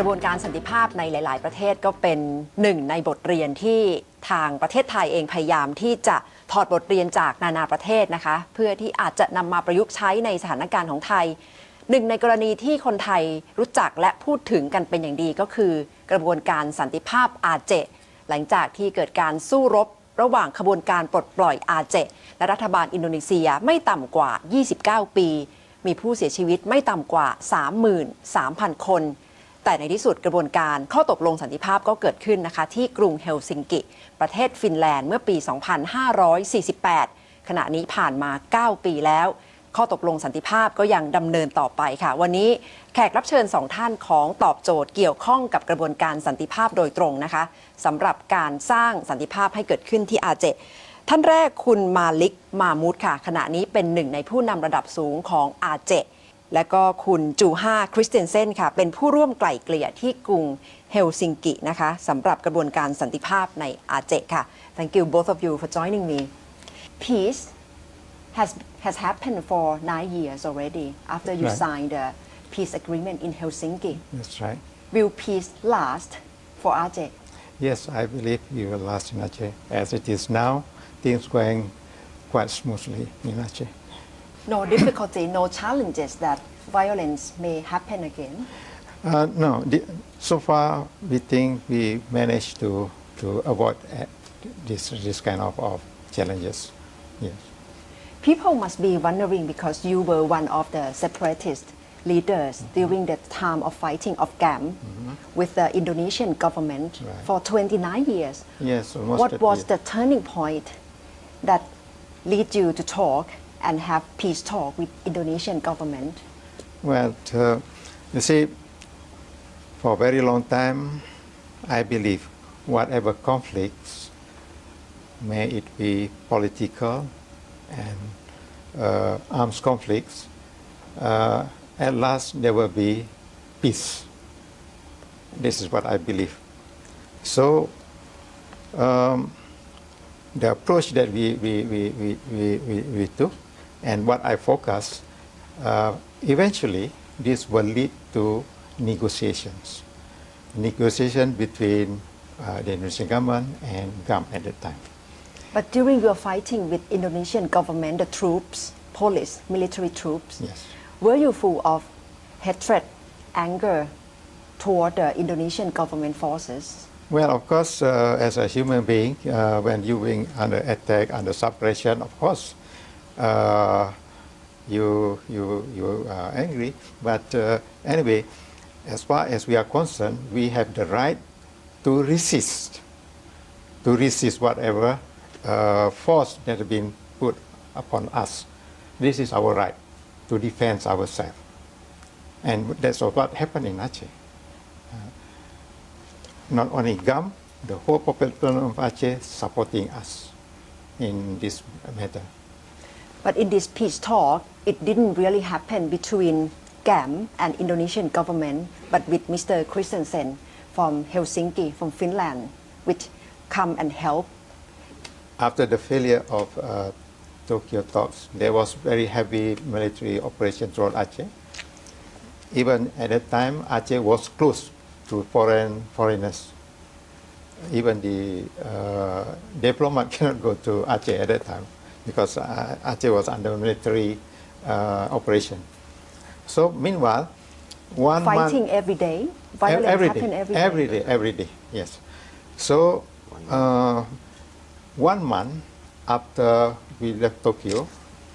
ระบวนการสันติภาพในหลายๆประเทศก็เป็นหนึ่งในบทเรียนที่ทางประเทศไทยเองพยายามที่จะถอดบทเรียนจากนานาประเทศนะคะเพื่อที่อาจจะนำมาประยุกต์ใช้ในสถานการณ์ของไทยหนึ่งในกรณีที่คนไทยรู้จักและพูดถึงกันเป็นอย่างดีก็คือกระบวนการสันติภาพอาเจหลังจากที่เกิดการสู้รบระหว่างขบวนการปลดปล่อยอาเจและรัฐบาลอินโดนีเซียไม่ต่ำกว่า 29 ปีมีผู้เสียชีวิตไม่ต่ำกว่า 33,000 คนแต่ในที่สุดกระบวนการข้อตกลงสันติภาพก็เกิดขึ้นนะคะที่กรุงเฮลซิงกิประเทศฟินแลนด์เมื่อปี 2548 ขณะนี้ผ่านมา 9 ปีแล้วข้อตกลงสันติภาพก็ยังดำเนินต่อไปค่ะวันนี้แขกรับเชิญ2ท่านของตอบโจทย์เกี่ยวข้องกับกระบวนการสันติภาพโดยตรงนะคะสำหรับการสร้างสันติภาพให้เกิดขึ้นที่อาเจท่านแรกคุณมาลิกมามูดค่ะขณะนี้เป็นหนึ่งในผู้นำระดับสูงของอาเจและก็คุณจูฮาคริสเตนเซนค่ะเป็นผู้ร่วมไกล่เกลี่ยที่กรุงเฮลซิงกินะคะสำหรับกระบวนการสันติภาพในอาเจค่ะ Thank you both of you for joining me. Peace has happened for 9 years already after you signed the peace agreement in Helsinki. That's right. Will peace last for Aceh? Yes, I believe it will last in Aceh. As it is now, things going quite smoothly in Aceh. No difficulty, no challenges that violence may happen again? No, so far we think we managed to avoid this kind of challenges. Yes. People must be wondering because you were one of the separatist leaders during the time of fighting of GAM with the Indonesian government for 29 years. Yes, almost. What was the turning point that lead you to talk and have peace talk with Indonesian government? Well, you see, for a very long time, I believe whatever conflicts, may it be political and arms conflicts, at last there will be peace. This is what I believe. So the approach that we took and what I focus, eventually this will lead to negotiations between the Indonesian government and GAM at that time. But during your fighting with Indonesian government, the troops, police, military troops, yes. were you full of hatred, anger toward the Indonesian government forces? Well, of course, as a human being, when you being under attack, under suppression, of course, you are angry. But anyway, as far as we are concerned, we have the right to resist whatever force that has been put upon us. This is our right to defend ourselves. And that's what happened in Aceh. Not only GAM, the whole population of Aceh supporting us in this matter. But in this peace talk, it didn't really happen between GAM and Indonesian government, but with Mr. Christensen from Helsinki, from Finland, which come and help. After the failure of Tokyo talks, there was very heavy military operation throughout Aceh. Even at that time, Aceh was closed to foreigners. Even the diplomat cannot go to Aceh at that time because Aceh was under military operation. So meanwhile, fighting every day, violence happened every day. Every day, yes. So 1 month after we left Tokyo,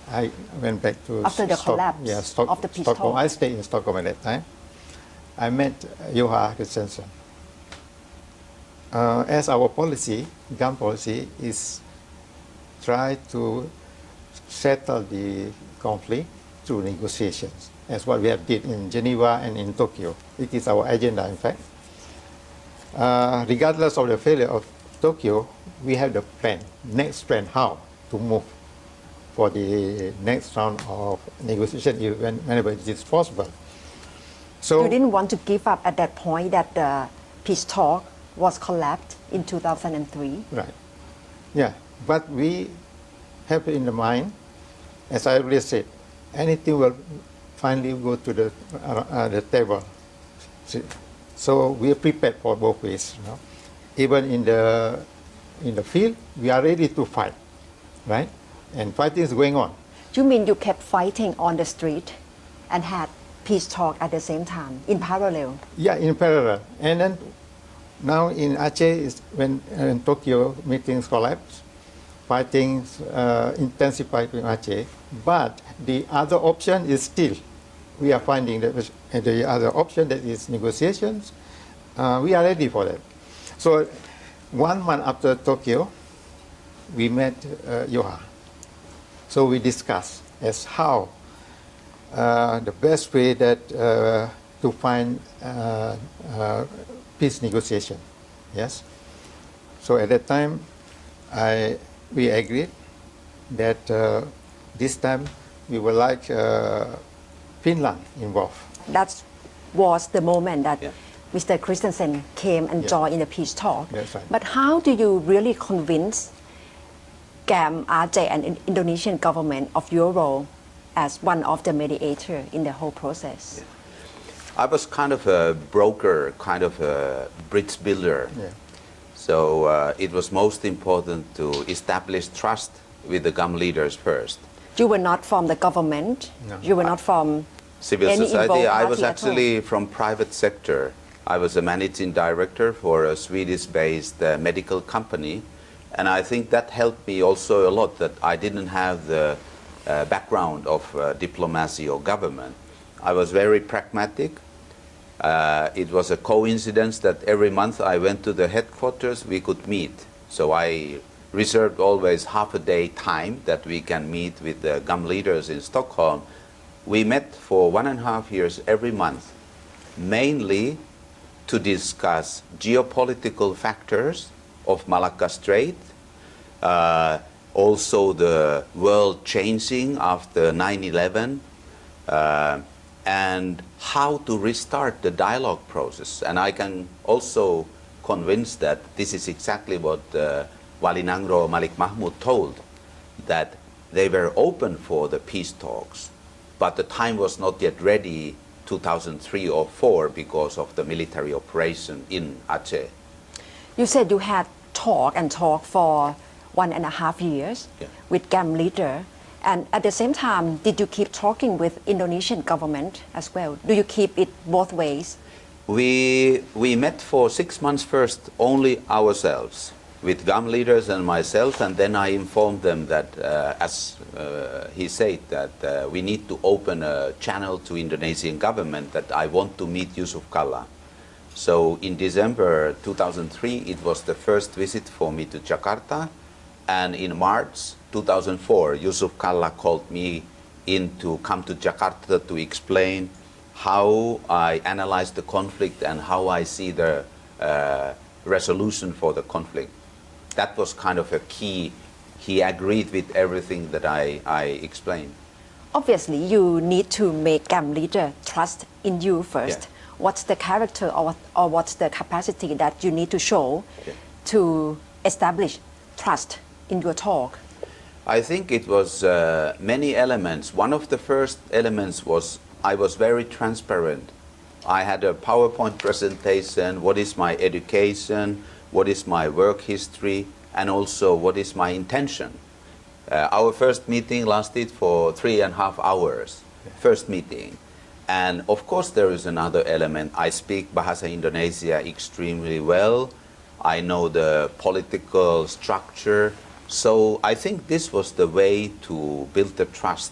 I went back to after the collapse of the peace Stockholm. talk. I stayed in Stockholm at that time. I met Juha Christensen. As our policy, GAM policy is try to settle the conflict through negotiations, as what we have did in Geneva and in Tokyo. It is our agenda, in fact. Regardless of the failure of Tokyo, we have the plan, next plan, how to move for the next round of negotiation whenever it is possible. So you didn't want to give up at that point that the peace talk was collapsed in 2003? Right. Yeah, but we have in the mind, as I already said, anything will finally go to the table. So we are prepared for both ways. You know? Even in the field, we are ready to fight, right? And fighting is going on. You mean you kept fighting on the street and had peace talk at the same time in parallel? Yeah, in parallel. And then now in Aceh, is when Tokyo meetings collapsed, fighting intensified in Aceh. But the other option is still, we are finding that the other option that is negotiations. We are ready for that. So 1 month after Tokyo, we met Yoha. So we discussed as how the best way that to find peace negotiation. Yes. So at that time, we agreed that this time we would like Finland involved. That was the moment that Yeah. Mr. Christensen came and Yeah. joined in the peace talk. That's right. But how do you really convince GAM, Aceh and Indonesian government of your role as one of the mediator in the whole process? I was kind of a broker, kind of a bridge builder. Yeah. So it was most important to establish trust with the GAM leaders first. You were not from the government. No. You were not from Civil any society, involved I was party at all. actually from private sector. I was a managing director for a Swedish-based medical company. And I think that helped me also a lot, that I didn't have the background of diplomacy or government. I was very pragmatic. It was a coincidence that every month I went to the headquarters, we could meet. So I reserved always half a day time that we can meet with the GAM leaders in Stockholm. We met for 1.5 years every month, mainly to discuss geopolitical factors of Malacca Strait, also the world changing after 9/11, and how to restart the dialogue process. And I can also convince that this is exactly what Wali Nangro Malik Mahmud told, that they were open for the peace talks, but the time was not yet ready 2003 or 4 because of the military operation in Aceh. You said you had talk for 1.5 years Yeah. with GAM leader. And at the same time, did you keep talking with Indonesian government as well? Do you keep it both ways? We met for 6 months first, only ourselves, with GAM leaders and myself, and then I informed them that, as he said, that we need to open a channel to Indonesian government, that I want to meet Yusuf Kalla. So in December 2003, it was the first visit for me to Jakarta, and in March 2004, Yusuf Kalla called me in to come to Jakarta to explain how I analyze the conflict and how I see the resolution for the conflict. That was kind of a key. He agreed with everything that I explained. Obviously, you need to make GAM leader trust in you first. Yeah. What's the character or what's the capacity that you need to show Yeah. to establish trust in your talk? I think it was many elements. One of the first elements was I was very transparent. I had a PowerPoint presentation, what is my education, what is my work history, and also what is my intention. Our first meeting lasted for 3.5 hours, first meeting. And of course there is another element. I speak Bahasa Indonesia extremely well. I know the political structure. So I think this was the way to build the trust.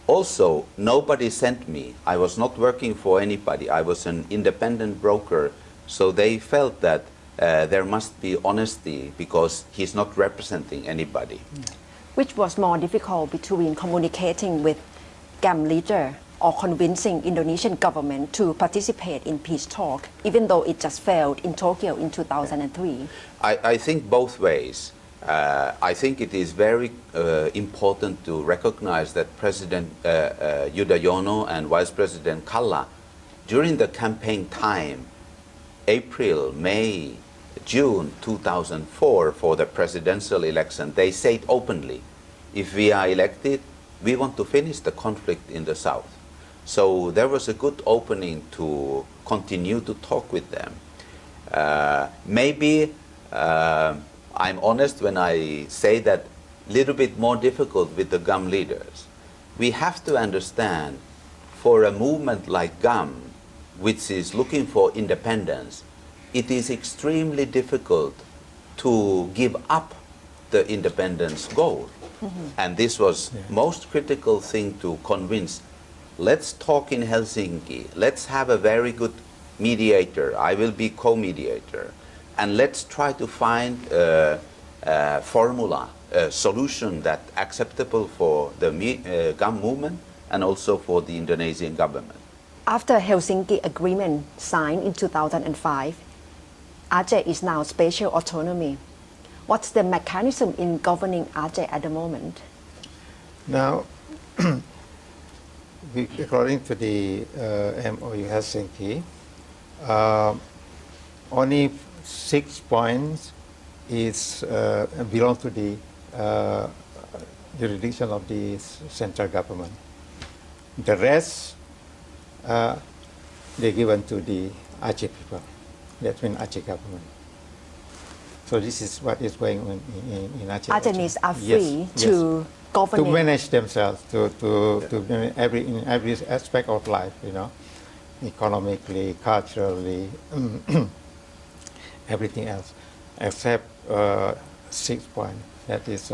Also, nobody sent me. I was not working for anybody. I was an independent broker. So they felt that there must be honesty because he's not representing anybody. Which was more difficult between communicating with GAM leader or convincing Indonesian government to participate in peace talk, even though it just failed in Tokyo in 2003? I think both ways. I think it is very important to recognize that President Yudhoyono and Vice President Kalla, during the campaign time, April, May, June 2004 for the presidential election, they said openly, if we are elected, we want to finish the conflict in the south. So there was a good opening to continue to talk with them. Maybe I'm honest when I say that little bit more difficult with the GUM leaders. We have to understand for a movement like GUM, which is looking for independence, it is extremely difficult to give up the independence goal. And this was most critical thing to convince. Let's talk in Helsinki. Let's have a very good mediator. I will be co-mediator. And let's try to find a formula, a solution that acceptable for the GUM movement and also for the Indonesian government. After Helsinki Agreement signed in 2005, Aceh is now special autonomy. What's the mechanism in governing Aceh at the moment? Now, according to the MOU Helsinki, only 6 points is belong to the jurisdiction of the central government. The rest they given to the Aceh people. That means Aceh government. So this is what is going on in Aceh. Acehnese are free to govern. To manage themselves, to in every aspect of life, you know, economically, culturally, everything else, except 6 points. That is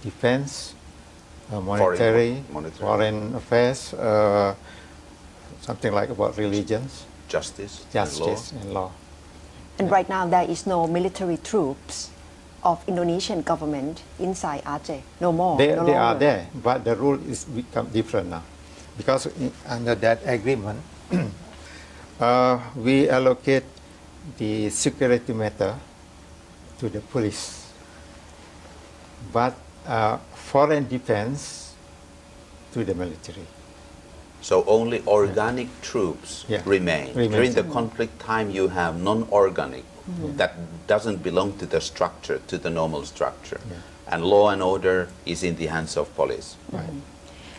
defense, monetary, foreign affairs, something like about religions, Justice and law. And right now there is no military troops of Indonesian government inside Aceh. No more. They no are longer. there, but the rule is become different now, because under that agreement, we allocate the security matter to the police, but foreign defense to the military. So only organic troops remain. During the conflict time, you have non-organic that doesn't belong to the structure, to the normal structure. And law and order is in the hands of police. Right.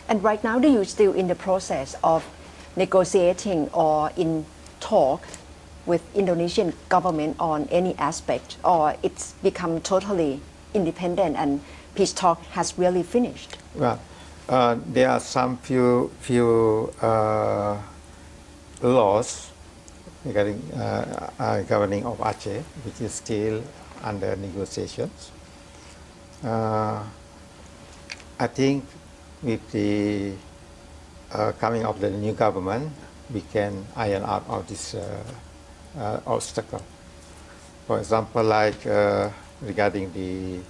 And right now, are you still in the process of negotiating or in talk with Indonesian government on any aspect, or it's become totally independent and peace talk has really finished? Well, there are some few laws regarding governing of Aceh, which is still under negotiations. I think with the coming of the new government, we can iron out all this obstacle. For example, like regarding the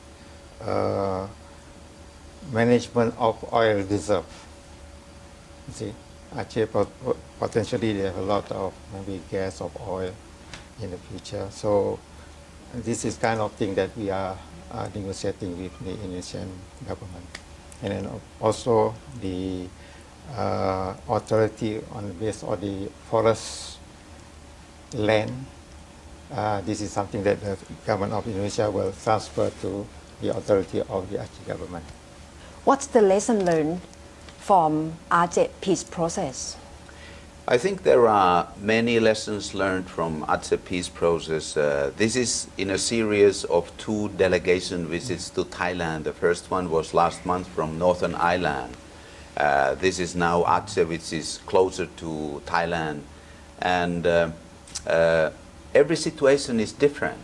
management of oil reserve. You see, Aceh potentially they have a lot of maybe gas or oil in the future. So this is kind of thing that we are negotiating with the Indonesian government. And then also the authority on based on the forest land. This is something that the government of Indonesia will transfer to the authority of the Aceh government. What's the lesson learned from Aceh peace process? I think there are many lessons learned from Aceh peace process. This is in a series of 2 delegation visits to Thailand. The first one was last month from Northern Ireland. This is now Aceh, which is closer to Thailand. And every situation is different,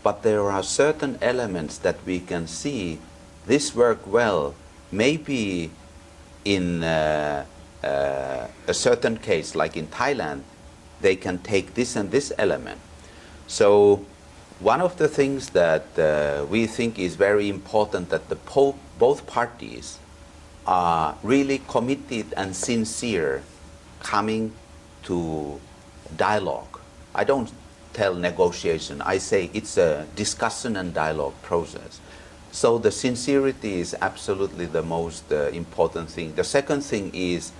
but there are certain elements that we can see this work well. Maybe in a certain case, like in Thailand, they can take this and this element. So one of the things that we think is very important that both parties are really committed and sincere coming to dialogue. I don't tell negotiation. I say it's a discussion and dialogue process. So the sincerity is absolutely the most important thing. The second thing is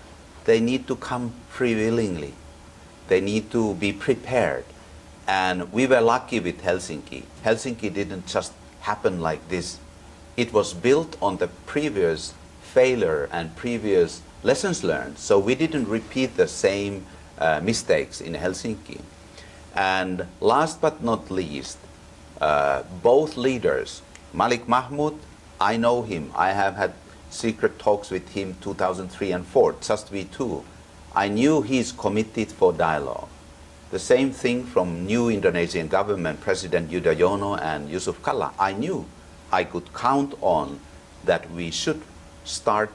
they need to come free willingly. They need to be prepared. And we were lucky with Helsinki. Helsinki didn't just happen like this. It was built on the previous failure and previous lessons learned, so we didn't repeat the same mistakes in Helsinki. And last but not least, both leaders, Malik Mahmoud, I know him. I have had secret talks with him 2003 and 4, just we two. I knew he's committed for dialogue. The same thing from new Indonesian government, President Yudhoyono and Yusuf Kalla. I knew I could count on that we should start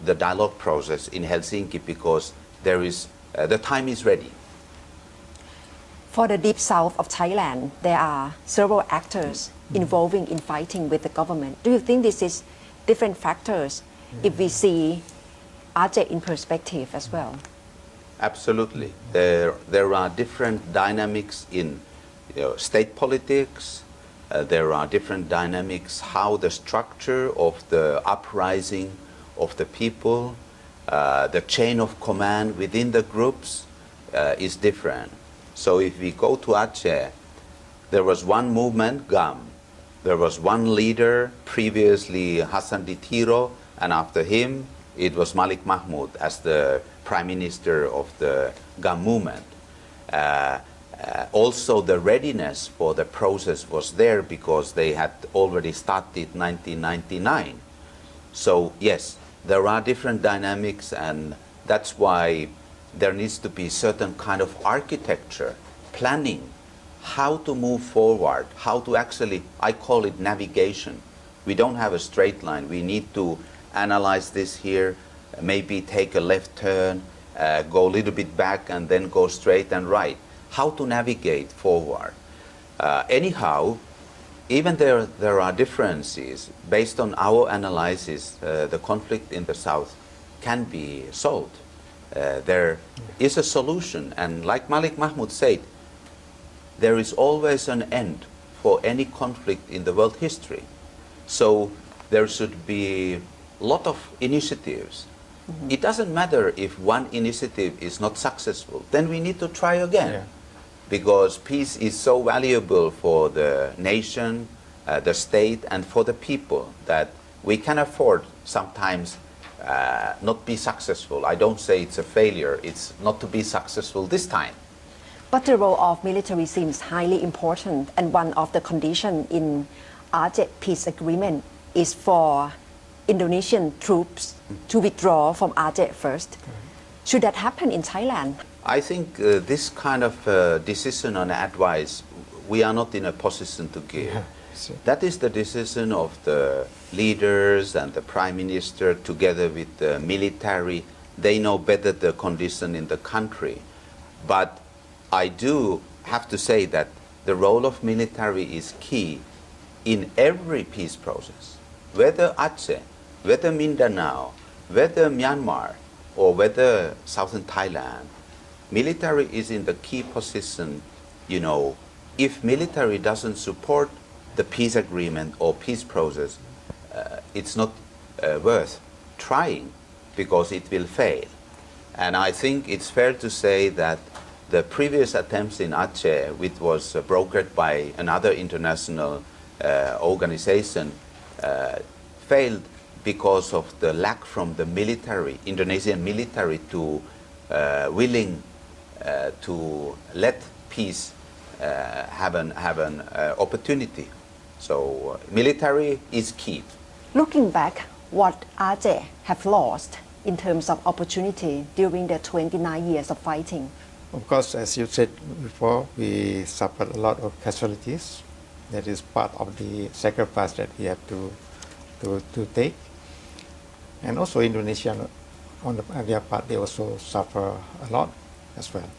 the dialogue process in Helsinki because there is, the time is ready. For the deep south of Thailand, there are several actors involving in fighting with the government. Do you think this is different factors if we see Aceh in perspective as well? Absolutely. There are different dynamics in state politics. There are different dynamics how the structure of the uprising of the people, the chain of command within the groups is different. So if we go to Aceh, there was one movement, GAM. There was one leader, previously Hassan Ditiro, and after him, it was Malik Mahmoud as the prime minister of the GAM movement. Also, the readiness for the process was there because they had already started 1999. So yes, there are different dynamics, and that's why there needs to be certain kind of architecture, planning, how to move forward, how to actually, I call it navigation. We don't have a straight line. We need to analyze this here, maybe take a left turn, go a little bit back and then go straight and right. How to navigate forward. Anyhow, even there are differences. Based on our analysis, the conflict in the south can be solved. There is a solution, and like Malik Mahmoud said, there is always an end for any conflict in the world history. So there should be a lot of initiatives. It doesn't matter if one initiative is not successful, then we need to try again. Yeah. Because peace is so valuable for the nation, the state, and for the people that we can afford sometimes not be successful. I don't say it's a failure, it's not to be successful this time. But the role of military seems highly important, and one of the conditions in Aceh peace agreement is for Indonesian troops to withdraw from Aceh first. Should that happen in Thailand? I think this kind of decision and advice, we are not in a position to give. Yeah, sure. That is the decision of the leaders and the prime minister together with the military. They know better the condition in the country. But I do have to say that the role of military is key in every peace process. Whether Aceh, whether Mindanao, whether Myanmar, or whether southern Thailand, military is in the key position. You know, if military doesn't support the peace agreement or peace process, it's not worth trying because it will fail. And I think it's fair to say that the previous attempts in Aceh, which was brokered by another international organization, failed because of the lack from the military, Indonesian military, to willing to let peace have an opportunity. So military is key. Looking back, what Aceh have lost in terms of opportunity during the 29 years of fighting? Of course, as you said before, we suffered a lot of casualties. That is part of the sacrifice that we have to take. And also Indonesia, on their part, they also suffer a lot as well.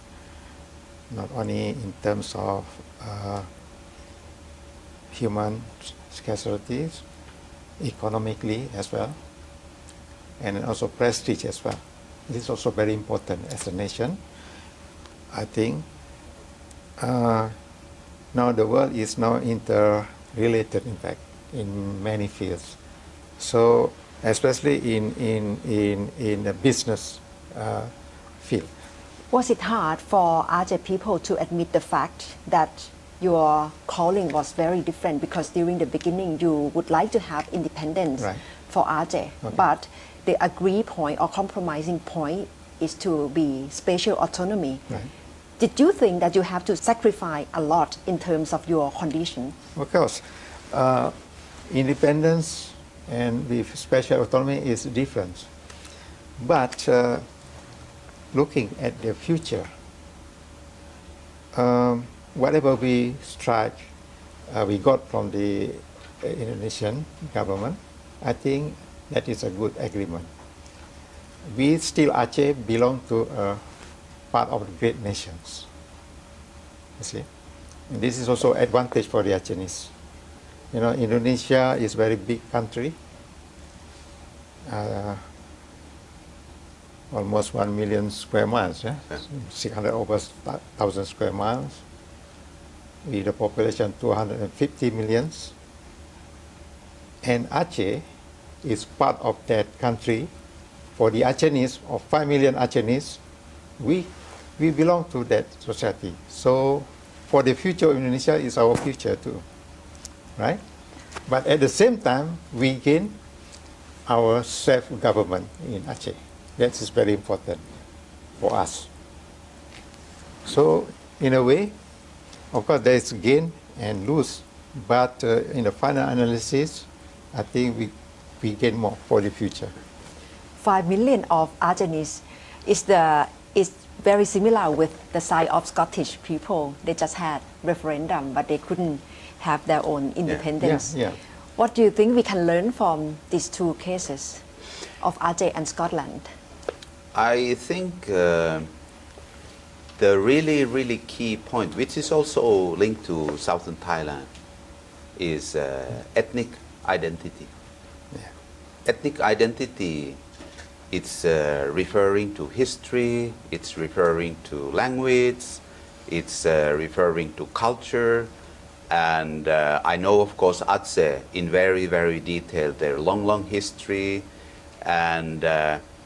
Not only in terms of human casualties, economically as well, and also prestige as well. This is also very important as a nation. I think now the world is now interrelated, in fact, in many fields. So especially in the business field. Was it hard for Aceh people to admit the fact that your calling was very different, because during the beginning you would like to have independence Right. for Aceh, Okay. but the agree point or compromising point is to be spatial autonomy. Right. Did you think that you have to sacrifice a lot in terms of your condition? Of course, independence and the special autonomy is different. But looking at the future, whatever we strike, we got from the Indonesian government, I think that is a good agreement. We still Aceh belong to a part of the great nations. You see, and this is also advantage for the Acehnese. You know, Indonesia is very big country. Almost 1 million square miles, yeah? 600 over 1,000 square miles. With a population 250 millions. And Aceh is part of that country. For the Acehnese, of 5 million Acehnese, we belong to that society. So for the future of Indonesia is our future too, right? But at the same time, we gain our self-government in Aceh. That is very important for us. So in a way, of course, there is gain and lose, but in the final analysis, I think we gain more for the future. 5 million of Acehnese is very similar with the size of Scottish people. They just had referendum, but they couldn't have their own independence. Yeah. What do you think we can learn from these two cases of Aceh and Scotland? I think the really key point, which is also linked to southern Thailand, is ethnic identity. Yeah. Ethnic identity, it's referring to history, it's referring to language, it's referring to culture, and I know, of course, Aceh in very detail, their long history, and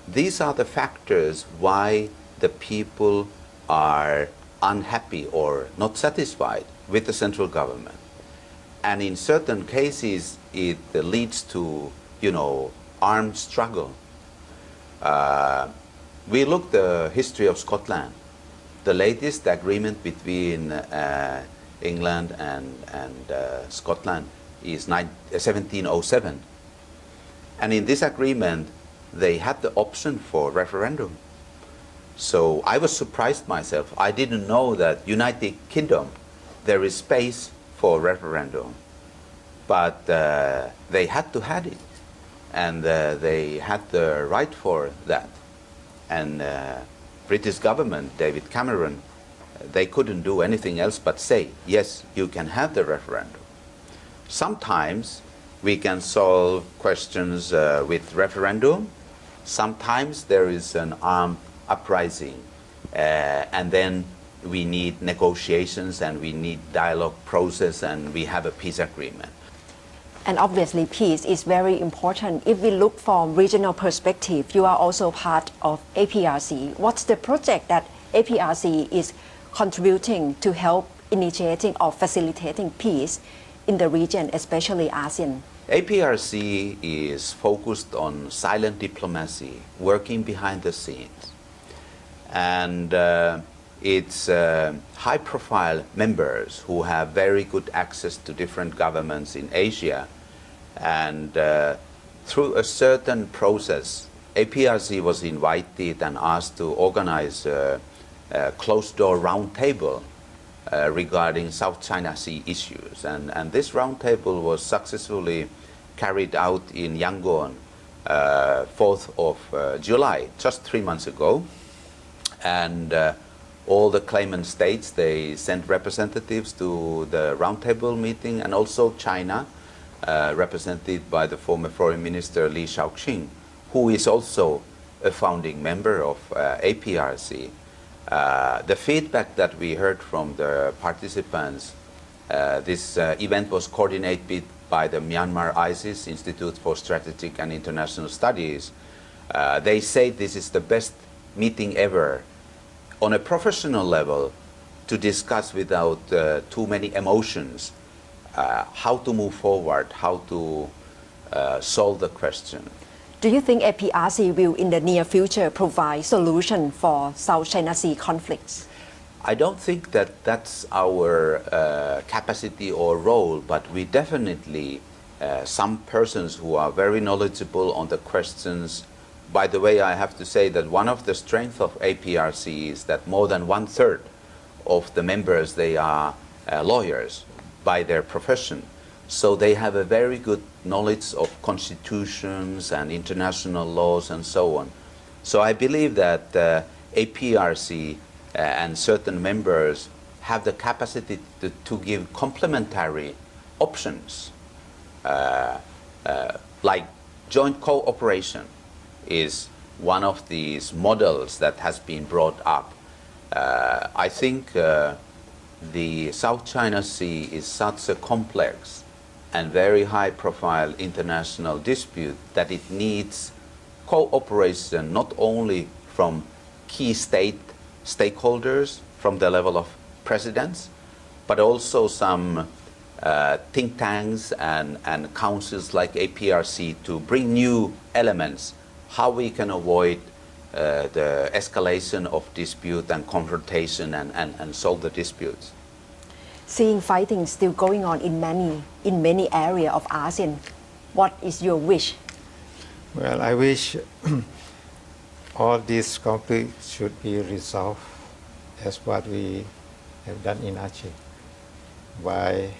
these are the factors why the people are unhappy or not satisfied with the central government. And in certain cases, it leads to, armed struggle. We look the history of Scotland. The latest agreement between England and Scotland is 1707. And in this agreement, they had the option for referendum. So I was surprised myself. I didn't know that United Kingdom, there is space for referendum. But they had to have it. And they had the right for that. And British government, David Cameron, they couldn't do anything else but say, yes, you can have the referendum. Sometimes we can solve questions with referendum. Sometimes there is an armed uprising, and then we need negotiations and we need dialogue process and we have a peace agreement. And obviously peace is very important. If we look from regional perspective, you are also part of APRC. What's the project that APRC is contributing to help initiating or facilitating peace in the region, especially ASEAN? APRC is focused on silent diplomacy, working behind the scenes. And it's high-profile members who have very good access to different governments in Asia. And through a certain process, APRC was invited and asked to organize a closed-door roundtable regarding South China Sea issues. And this roundtable was successfully carried out in Yangon, 4th of July, just 3 months ago. And all the claimant states, they sent representatives to the roundtable meeting, and also China, represented by the former Foreign Minister Li Shaoqing, who is also a founding member of APRC. The feedback that we heard from the participants, this event was coordinated by the Myanmar ISIS Institute for Strategic and International Studies. They say this is the best meeting ever on a professional level to discuss without too many emotions how to move forward, how to solve the question. Do you think APRC will in the near future provide solution for South China Sea conflicts? I don't think that that's our capacity or role, but we definitely, some persons who are very knowledgeable on the questions. By the way, I have to say that one of the strengths of APRC is that more than 1/3 of the members, they are lawyers by their profession. So they have a very good knowledge of constitutions and international laws and so on. So I believe that APRC and certain members have the capacity to give complementary options, like joint cooperation is one of these models that has been brought up. I think the South China Sea is such a complex and very high-profile international dispute that it needs cooperation not only from key stakeholders from the level of presidents, but also some think tanks and councils like APRC to bring new elements, how we can avoid the escalation of dispute and confrontation and solve the disputes. Seeing fighting still going on in many areas of ASEAN, what is your wish? Well, I wish all these conflicts should be resolved as what we have done in Aceh by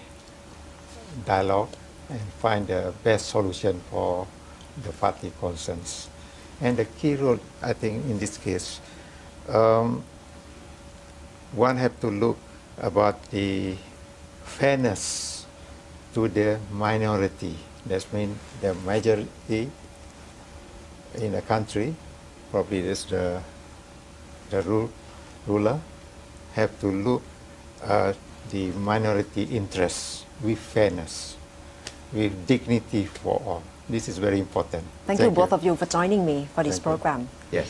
dialogue and find the best solution for the party concerns. And the key role, I think, in this case, one have to look about the fairness to the minority. That means the majority in a country, probably is the ruler, have to look at the minority interests with fairness, with dignity for all. This is very important. Thank you both of you for joining me for this program. Yes.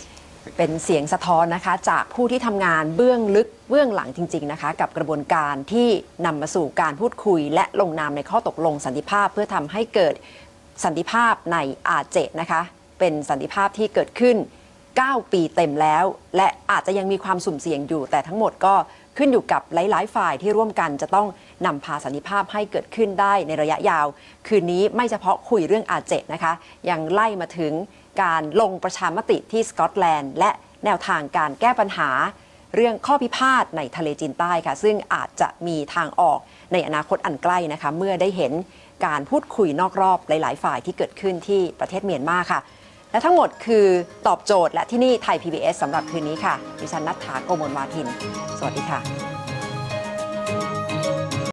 เป็นเสียงสะท้อนนะคะจากผู้ที่ทำงานเบื้องลึกเบื้องหลังจริงๆนะคะกับกระบวนการที่นำมาสู่การพูดคุยและลงนามในข้อตกลงสันติภาพเพื่อทำให้เกิดสันติภาพในอาเจนะคะเป็นสันติภาพที่เกิดขึ้น9 ปีเต็มแล้วและอาจจะยังมีความสุ่มเสี่ยงอยู่แต่ทั้งหมดก็ขึ้นอยู่กับหลายๆฝ่ายที่ร่วมกันจะต้องนำพาสันติภาพให้เกิดขึ้นได้ในระยะยาวคืนนี้ไม่เฉพาะคุยเรื่องอาเจนะคะยังไล่มาถึงการลงประชามติที่สกอตแลนด์และแนวทางการแก้ปัญหาเรื่องข้อพิพาทในทะเลจีนใต้ค่ะซึ่งอาจจะมีทางออกในอนาคตอันใกล้นะคะเมื่อได้เห็นการพูดคุยนอกรอบหลายๆฝ่ายที่เกิดขึ้นที่ประเทศเมียนมาค่ะและทั้งหมดคือตอบโจทย์และที่นี่ไทย PBS สำหรับคืนนี้ค่ะดิฉันณัฐฐา โกมลวาทินสวัสดีค่ะ